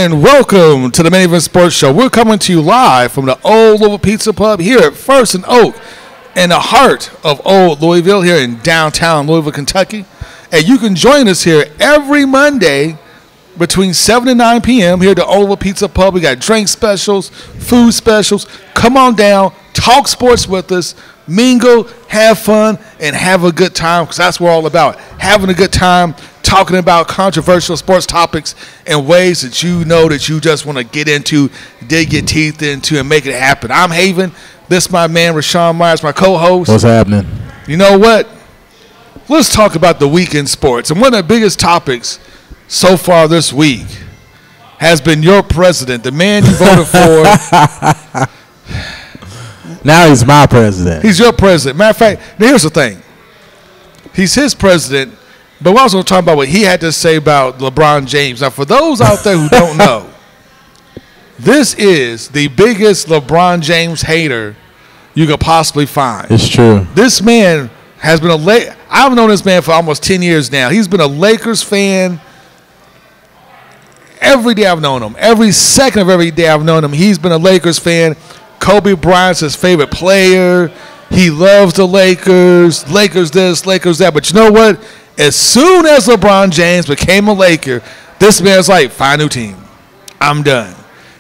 And welcome to the Main Event Sports Show. We're coming to you live from the Old Louisville Pizza Pub here at First and Oak in the heart of Old Louisville here in downtown Louisville, Kentucky. And you can join us here every Monday between 7 and 9 p.m. here at the Old Louisville Pizza Pub. We got drink specials, food specials. Come on down, talk sports with us, mingle, have fun, and have a good time, because that's what we're all about, having a good time, talking about controversial sports topics in ways that you know that you just want to get into, dig your teeth into, and make it happen. I'm Haven. This is my man, Rashawn Myers, my co-host. What's happening? You know what? Let's talk about the week in sports. And one of the biggest topics so far this week has been your president, the man you voted for. Now he's my president. He's your president. Matter of fact, now here's the thing. He's his president, but we're also talking about what he had to say about LeBron James. Now, for those out there who don't know, this is the biggest LeBron James hater you could possibly find. It's true. This man has been I've known this man for almost 10 years now. He's been a Lakers fan every day I've known him. Every second of every day I've known him, he's been a Lakers fan. Kobe Bryant's his favorite player. He loves the Lakers. Lakers this, Lakers that. But you know what? As soon as LeBron James became a Laker, this man's like, find a new team. I'm done.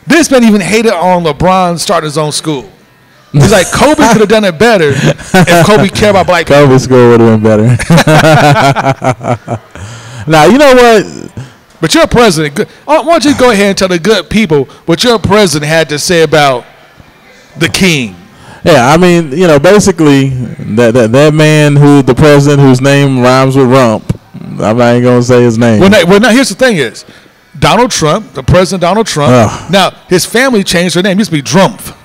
This man even hated on LeBron starting his own school. He's like, Kobe could have done it better if Kobe cared about black people. Kobe's school would have been better. Now, you know what? But your president, why don't you go ahead and tell the good people what your president had to say about the king? Yeah, I mean, you know, basically, that man the president whose name rhymes with rump, I'm not even going to say his name. Well, now, here's the thing is, Donald Trump, the president Donald Trump, now, his family changed their name. It used to be Drumpf.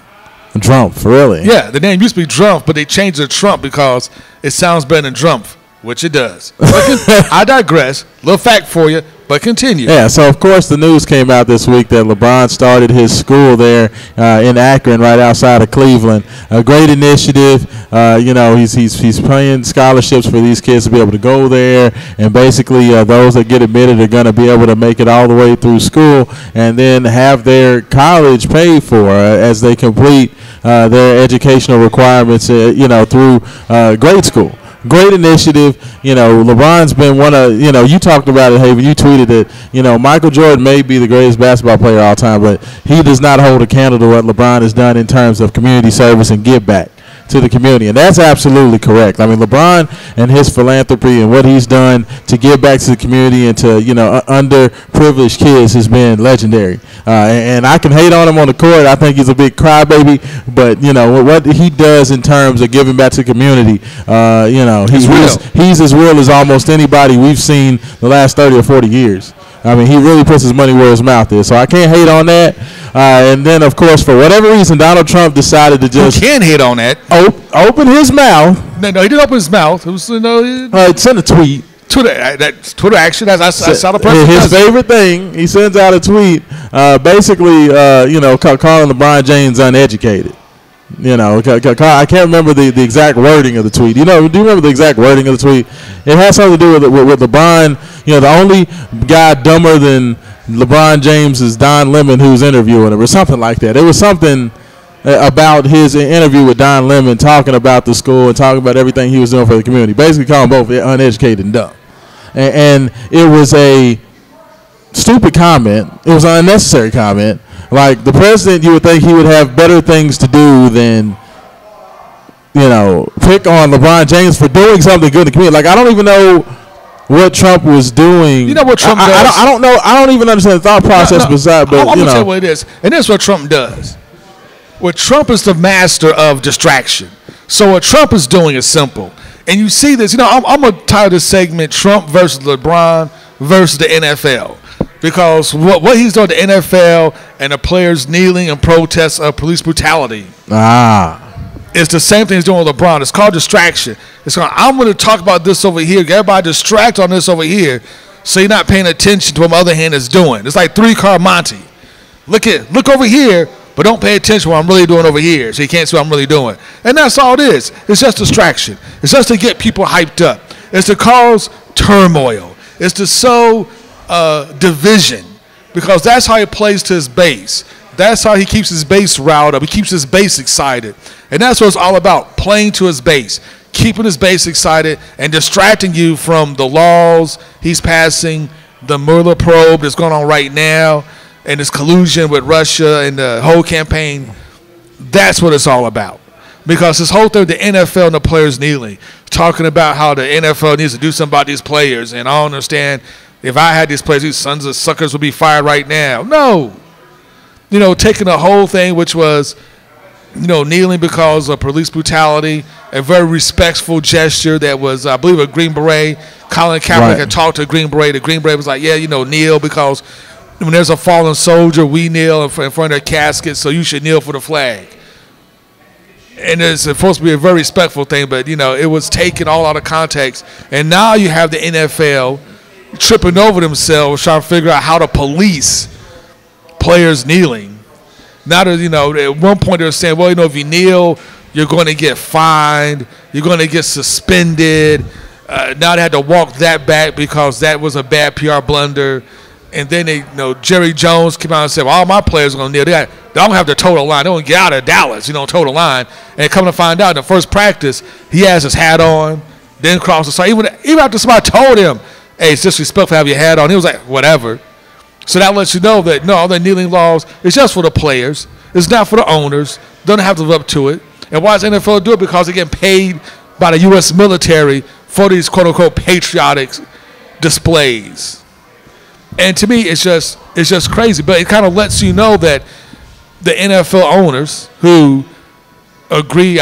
Drumpf, really? Yeah, the name used to be Drumpf, but they changed it to Trump because it sounds better than Drumpf, which it does. I digress. Little fact for you. But continue. Yeah, so of course the news came out this week that LeBron started his school there in Akron, right outside of Cleveland. A great initiative. You know, he's paying scholarships for these kids to be able to go there, and basically those that get admitted are going to be able to make it all the way through school and then have their college paid for as they complete their educational requirements. You know, through grade school. Great initiative. You know, LeBron's been one of, you know, you talked about it, Haven. You tweeted it. You know, Michael Jordan may be the greatest basketball player of all time, but he does not hold a candle to what LeBron has done in terms of community service and give back to the community. And that's absolutely correct. I mean, LeBron and his philanthropy and what he's done to give back to the community and to, you know, underprivileged kids has been legendary. And I can hate on him on the court. I think he's a big crybaby, but, you know, what he does in terms of giving back to the community, you know, he's as real as almost anybody we've seen the last 30 or 40 years. I mean, he really puts his money where his mouth is. So I can't hate on that. And then, of course, for whatever reason, Donald Trump decided to just... You can hate on that. Open his mouth. No, he didn't open his mouth. It was, you know... It's in a tweet. Twitter action. I saw the person. His favorite thing, he sends out a tweet, basically, you know, calling LeBron James uneducated. You know, I can't remember the exact wording of the tweet. You know, do you remember the exact wording of the tweet? It has something to do with LeBron. You know, the only guy dumber than LeBron James is Don Lemon, who's interviewing him, or something like that. It was something about his interview with Don Lemon, talking about the school and talking about everything he was doing for the community. Basically calling both uneducated and dumb. And it was a stupid comment. It was an unnecessary comment. Like, the president, you would think he would have better things to do than, you know, pick on LeBron James for doing something good in the community. Like, I don't even know what Trump was doing. You know what Trump does? I don't know. I don't even understand the thought process beside. But I'm going to tell you what it is, and this is what Trump does. What Trump is the master of distraction. So what Trump is doing is simple, and you see this. You know, I'm gonna title this segment "Trump versus LeBron versus the NFL." Because what he's doing to the NFL and the players kneeling in protest of police brutality it's the same thing he's doing with LeBron. It's called distraction. I'm going to talk about this over here. Get everybody distract on this over here so you're not paying attention to what my other hand is doing. It's like three-car Monty. Look over here, but don't pay attention to what I'm really doing over here so you can't see what I'm really doing. And that's all it is. It's just distraction. It's just to get people hyped up. It's to cause turmoil. It's to sow division because that's how he plays to his base. That's how he keeps his base riled up. He keeps his base excited. And that's what it's all about, playing to his base, keeping his base excited and distracting you from the laws he's passing, the Mueller probe that's going on right now, and his collusion with Russia and the whole campaign. That's what it's all about. Because this whole thing, the NFL and the players kneeling, talking about how the NFL needs to do something about these players, and I don't understand, if I had these players, these sons of suckers would be fired right now. No. Taking the whole thing, which was, kneeling because of police brutality, a very respectful gesture that was, I believe, a Green Beret. Colin Kaepernick had talked to a Green Beret. The Green Beret was like, yeah, kneel because when there's a fallen soldier, we kneel in front of their casket, so you should kneel for the flag. And it's supposed to be a very respectful thing, but, it was taken all out of context. And now you have the NFL tripping over themselves, trying to figure out how to police players kneeling. Now that, at one point they were saying, well, if you kneel, you're going to get fined, you're going to get suspended. Now they had to walk that back because that was a bad PR blunder. And then Jerry Jones came out and said, well, all my players are going to kneel. They don't have the total line. They don't get out of Dallas, total line. And come to find out, in the first practice, he has his hat on, then cross the side. Even after somebody told him, hey, it's disrespectful to have your hat on, he was like, whatever. So that lets you know that, no, all the kneeling laws is just for the players. It's not for the owners. They don't have to live up to it. And why does the NFL do it? Because they get paid by the U.S. military for these quote-unquote patriotic displays. And to me, it's just crazy. But it kind of lets you know that the NFL owners who agree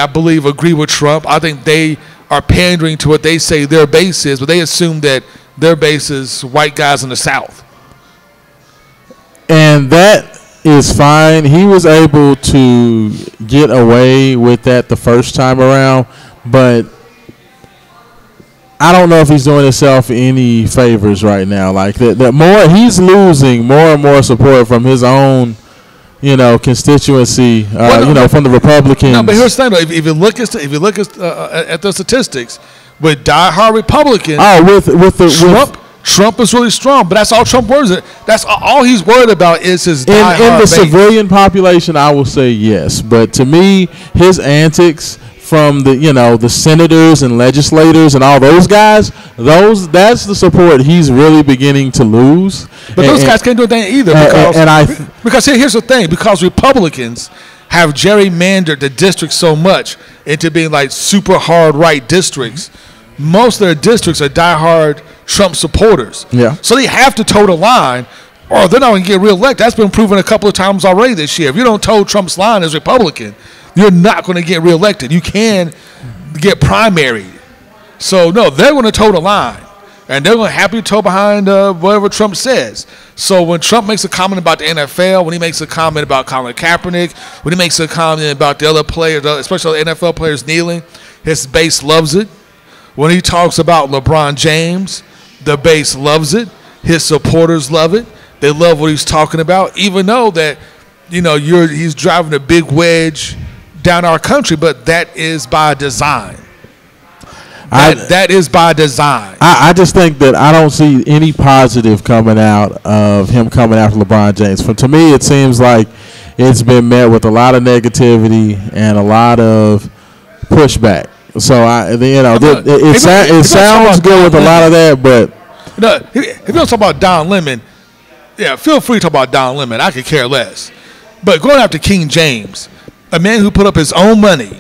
with Trump, I think they are pandering to what they say their base is, but they assume that their base is white guys in the South. And that is fine. He was able to get away with that the first time around, but I don't know if he's doing himself any favors right now. Like that more he's losing more and more support from his own, constituency, from the Republicans. No, but here's the thing though. If you look at the statistics with diehard Republicans, Trump is really strong, but that's all Trump worries about. That's all he's worried about is his diehard in the base. Civilian population, I will say yes, but to me, his antics from the senators and legislators and all those guys, that's the support he's really beginning to lose. But those guys can't do a thing either because here's the thing, because Republicans have gerrymandered the districts so much into being like super hard right districts. Most of their districts are diehard Trump supporters. Yeah. So they have to toe the line or they're not going to get reelected. That's been proven a couple of times already this year. If you don't toe Trump's line as Republican, you're not going to get reelected. You can get primaried. So, no, they're going to toe the line. And they're going to happily toe behind whatever Trump says. So when Trump makes a comment about the NFL, when he makes a comment about Colin Kaepernick, when he makes a comment about the other players, especially the NFL players kneeling, his base loves it. When he talks about LeBron James, the base loves it. His supporters love it. They love what he's talking about, even though that, he's driving a big wedge down our country, but that is by design. That is by design. I just think that I don't see any positive coming out of him coming after LeBron James. To me, it seems like it's been met with a lot of negativity and a lot of pushback. So it sounds good with a lot of that, but if you don't talk about Don Lemon, yeah, feel free to talk about Don Lemon. I could care less. But going after King James, a man who put up his own money,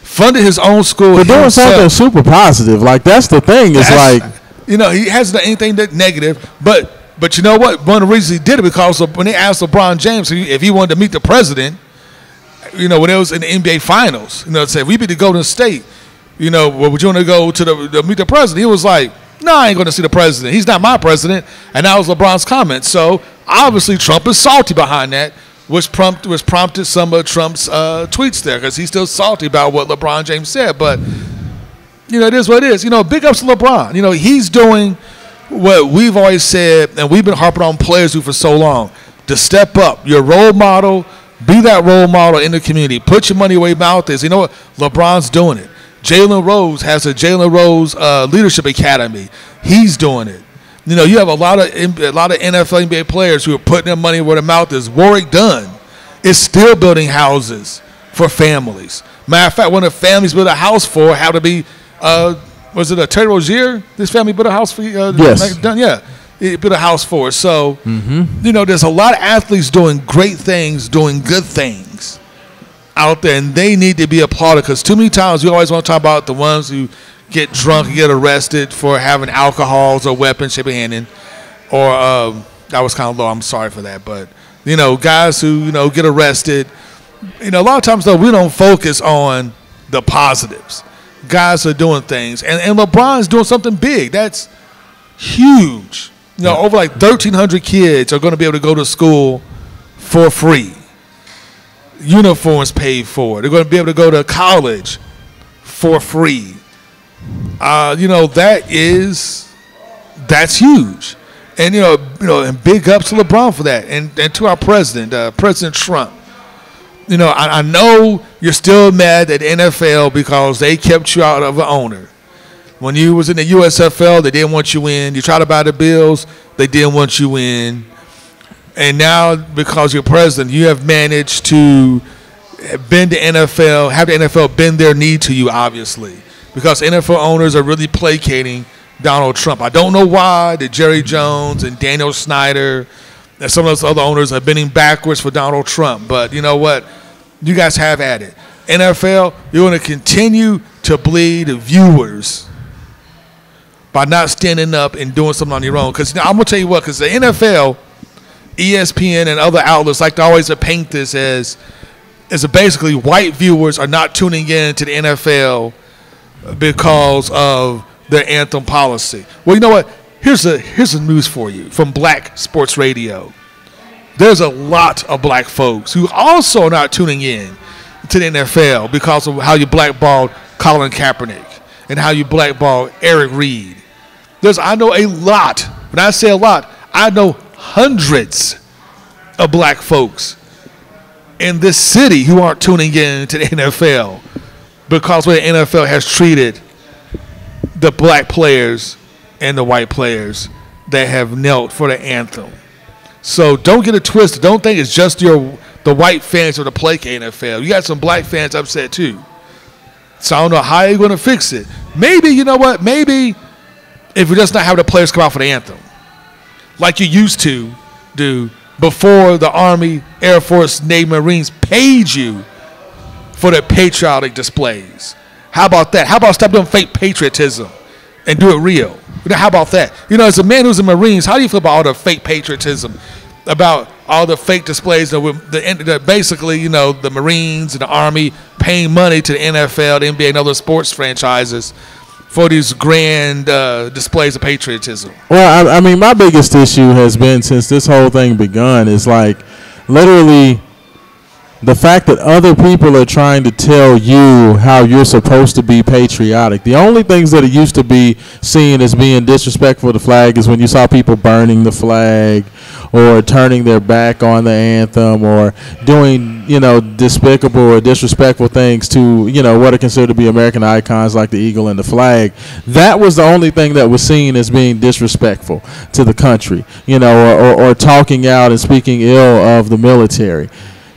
funded his own school, but doing something super positive, like that's the thing. It's like he hasn't done anything that negative, but you know what? One of the reasons he did it because when they asked LeBron James if he wanted to meet the president. When it was in the NBA Finals, said we beat the Golden State. Would you want to go to meet the president? He was like, "No, I ain't going to see the president. He's not my president." And that was LeBron's comment. So obviously, Trump is salty behind that, which prompted some of Trump's tweets there because he's still salty about what LeBron James said. But it is what it is. Big ups to LeBron. He's doing what we've always said, and we've been harping on players who for so long to step up. Your role model. Be that role model in the community. Put your money where your mouth is. You know what? LeBron's doing it. Jalen Rose has a Jalen Rose Leadership Academy. He's doing it. You know, you have a lot of NFL, NBA players who are putting their money where their mouth is. Warwick Dunn is still building houses for families. Matter of fact, one of the families built a house for had to be, was it a Terry Rozier? This family built a house for? Yes. Dunn? Yeah, he built a house for us. So, you know, there's a lot of athletes doing great things, doing good things out there, and they need to be applauded because too many times we always want to talk about the ones who get drunk and get arrested for having alcohols or weapons, shipping or that was kind of low. I'm sorry for that, but you know, guys who get arrested. You know, a lot of times though we don't focus on the positives. Guys are doing things, and LeBron's doing something big. That's huge. You know, over like 1,300 kids are going to be able to go to school for free. Uniforms paid for. They're going to be able to go to college for free. You know, that's huge. And you know, and big ups to LeBron for that, and to our president, President Trump. You know, I know you're still mad at the NFL because they kept you out of an owner. When you was in the USFL, they didn't want you in. You tried to buy the Bills, they didn't want you in. And now, because you're president, you have managed to bend the NFL, have the NFL bend their knee to you, obviously, because NFL owners are really placating Donald Trump. I don't know why the Jerry Jones and Daniel Snyder and some of those other owners are bending backwards for Donald Trump. But you know what? You guys have at it. NFL, you're going to continue to bleed viewers by not standing up and doing something on your own. Because I'm going to tell you what, because the NFL, ESPN, and other outlets like to always paint this as basically white viewers are not tuning in to the NFL because of their anthem policy. Well, you know what? Here's the news for you from Black Sports Radio. There's a lot of black folks who also are not tuning in to the NFL because of how you blackballed Colin Kaepernick and how you blackballed Eric Reed. I know a lot. When I say a lot, I know hundreds of black folks in this city who aren't tuning in to the NFL because of the NFL has treated the black players and the white players that have knelt for the anthem. So don't get it twisted. Don't think it's just the white fans or the placate NFL. You got some black fans upset too. So I don't know how you're going to fix it. Maybe, you know what? Maybe if you're just not having the players come out for the anthem like you used to do before the Army, Air Force, Navy, Marines paid you for their patriotic displays. How about that? How about stop doing fake patriotism and do it real? How about that? You know, as a man who's in Marines, how do you feel about all the fake patriotism, about all the fake displays that basically, you know, the Marines and the Army paying money to the NFL, the NBA, and other sports franchises for these grand displays of patriotism? Well, I mean, my biggest issue has been since this whole thing begun is like literally the fact that other people are trying to tell you how you're supposed to be patriotic. The only things that it used to be seen as being disrespectful to the flag is when you saw people burning the flag or turning their back on the anthem or doing, you know, despicable or disrespectful things to, you know, what are considered to be American icons like the eagle and the flag. That was the only thing that was seen as being disrespectful to the country, you know, or talking out and speaking ill of the military.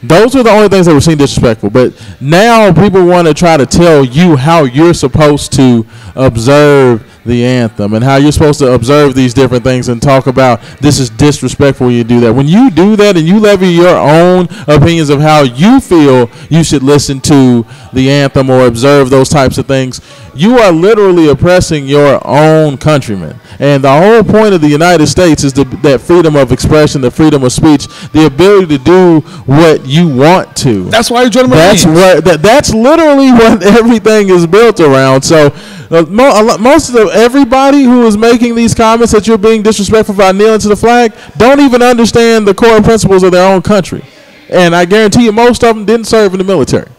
Those were the only things that were seen disrespectful. But now people want to try to tell you how you're supposed to observe the anthem and how you're supposed to observe these different things and talk about this is disrespectful when you do that. When you do that and you levy your own opinions of how you feel you should listen to the anthem or observe those types of things, you are literally oppressing your own countrymen. And the whole point of the United States is that freedom of expression, the freedom of speech, the ability to do what you want to. That's why you join the Marines. That's literally what everything is built around. So most of everybody who is making these comments that you're being disrespectful by kneeling to the flag don't even understand the core principles of their own country. And I guarantee you most of them didn't serve in the military.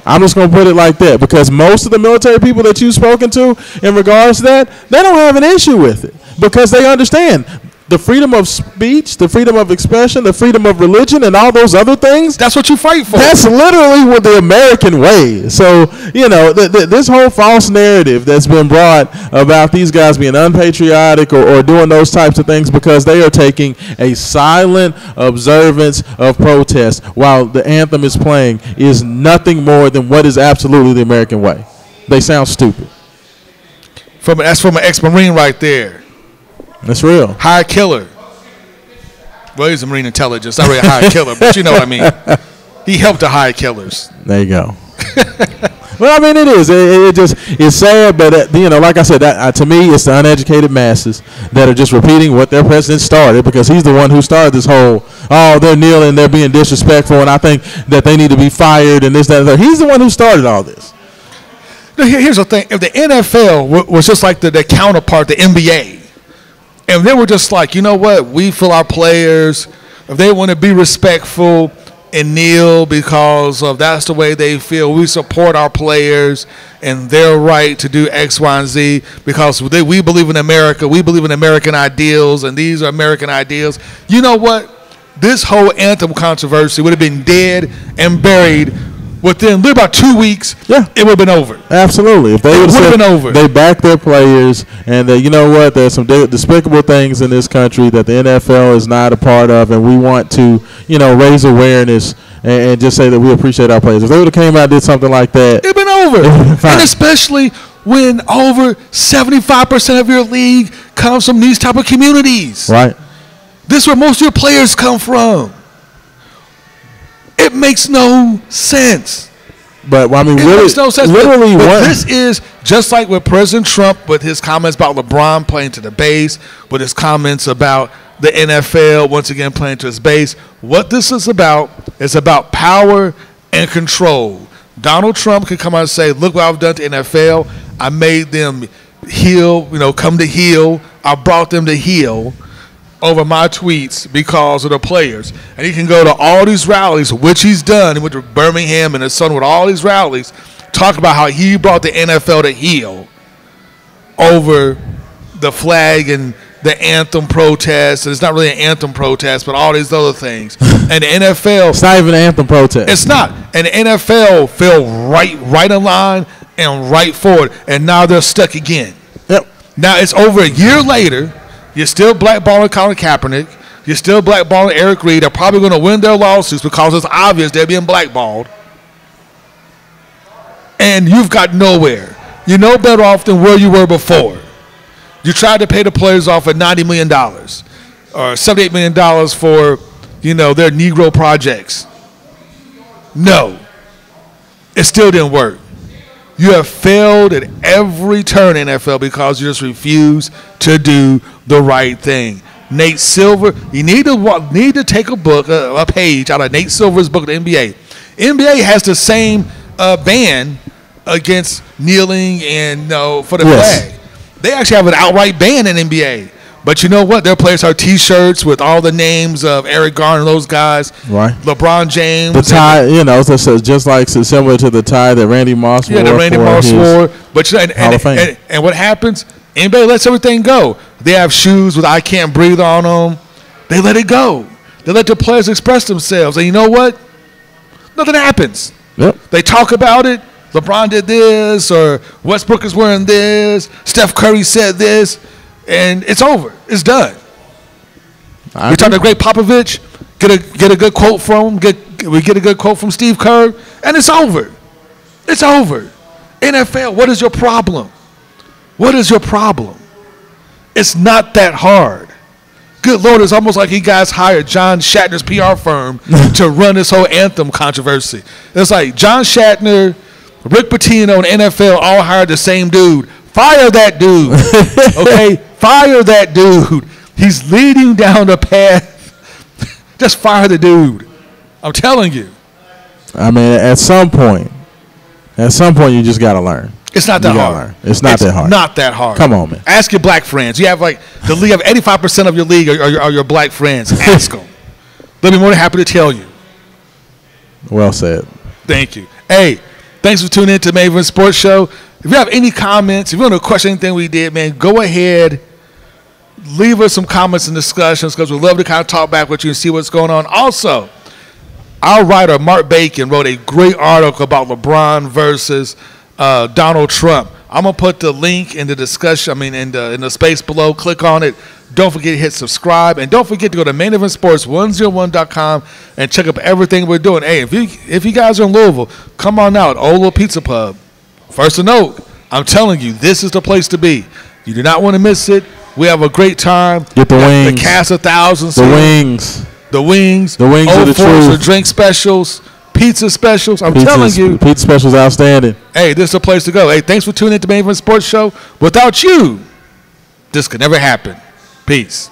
I'm just going to put it like that because most of the military people that you've spoken to in regards to that, they don't have an issue with it because they understand the freedom of speech, the freedom of expression, the freedom of religion, and all those other things. That's what you fight for. That's literally what the American way. So, this whole false narrative that's been brought about these guys being unpatriotic or doing those types of things because they are taking a silent observance of protest while the anthem is playing is nothing more than what is absolutely the American way. They sound stupid. That's from an ex-Marine right there. That's real. Hired killer. Well, he's a Marine intelligence, not really a hired killer, but you know what I mean. He helped to hire killers. There you go. Well, I mean, it is. It's sad, but like I said, to me, it's the uneducated masses that are just repeating what their president started because he's the one who started this whole, they're kneeling, they're being disrespectful, and I think that they need to be fired and this, that, and that. He's the one who started all this. Here's the thing. If the NFL was just like their counterpart, the NBA, and they were just like, you know what, we feel our players, if they want to be respectful and kneel because of that's the way they feel, we support our players and their right to do X, Y, and Z because we believe in America, we believe in American ideals, and these are American ideals. You know what? This whole anthem controversy would have been dead and buried within about 2 weeks. Yeah, it would have been over. Absolutely. If they would have been over, they back their players, and you know what? There's some despicable things in this country that the NFL is not a part of, and we want to, raise awareness and just say that we appreciate our players. If they would have came out and did something like that, it'd been over. And especially when over 75% of your league comes from these type of communities. Right. This is where most of your players come from. It makes no sense. But I mean, it really, makes no sense. literally, but this is just like with President Trump with his comments about LeBron playing to the base, with his comments about the NFL once again playing to his base. What this is about power and control. Donald Trump can come out and say, "Look what I've done to NFL. I made them heel, come to heel. I brought them to heel over my tweets because of the players." And he can go to all these rallies, which he's done. He went to Birmingham and his son with all these rallies, talk about how he brought the NFL to heel over the flag and the anthem protest. And it's not really an anthem protest, but all these other things. And the NFL, it's not even an anthem protest. It's not. And the NFL fell right in line and right forward, and now they're stuck again. Yep. Now it's over a year later. You're still blackballing Colin Kaepernick. You're still blackballing Eric Reed. They're probably going to win their lawsuits because it's obvious they're being blackballed. And you've got nowhere. You're no better off than where you were before. You tried to pay the players off at $90 million or $78 million for, their Negro projects. No. It still didn't work. You have failed at every turn, NFL, because you just refuse to do the right thing. Nate Silver, you need to take a page out of Nate Silver's book, the NBA. NBA has the same ban against kneeling and for the flag. They actually have an outright ban in NBA. But you know what? Their players have T-shirts with all the names of Eric Garner and those guys. Right. LeBron James. The tie, so just like similar to the tie that Randy Moss wore. Yeah, that Randy Moss wore. But Hall of Fame. And what happens? NBA lets everything go. They have shoes with "I can't breathe" on them. They let it go. They let the players express themselves. And you know what? Nothing happens. Yep. They talk about it. LeBron did this, or Westbrook is wearing this. Steph Curry said this. And it's over. It's done. We talked to Greg Popovich. Get a good quote from him. We get a good quote from Steve Kerr, and it's over. It's over. NFL, what is your problem? What is your problem? It's not that hard. Good Lord, it's almost like you guys hired John Shatner's PR firm to run this whole anthem controversy. It's like John Shatner, Rick Pitino, and NFL all hired the same dude. Fire that dude. Okay? Fire that dude. He's leading down the path. Just fire the dude. I'm telling you. I mean, at some point, you just got to learn. It's not that hard. It's not that hard. Not that hard. Come on, man. Ask your black friends. You have the league of 85% of your league are your black friends. Ask them. They'll be more than happy to tell you. Well said. Thank you. Hey, thanks for tuning in to Maven Sports Show. If you have any comments, if you want to question anything we did, man, go ahead. leave us some comments and discussions because we'd love to kind of talk back with you and see what's going on. Also, our writer, Mark Bacon, wrote a great article about LeBron versus Donald Trump. I'm going to put the link in the discussion, in the space below. Click on it. Don't forget to hit subscribe. And don't forget to go to maineventsports101.com and check up everything we're doing. Hey, if you guys are in Louisville, come on out. Old Little Pizza Pub. First to note, I'm telling you, this is the place to be. You do not want to miss it. We have a great time. Get the wings. The cast of thousands. The wings. The wings. The wings of the truth. The drink specials. Pizza specials. I'm telling you. Pizza specials outstanding. Hey, this is the place to go. Hey, thanks for tuning in to Main Event Sports Show. Without you, this could never happen. Peace.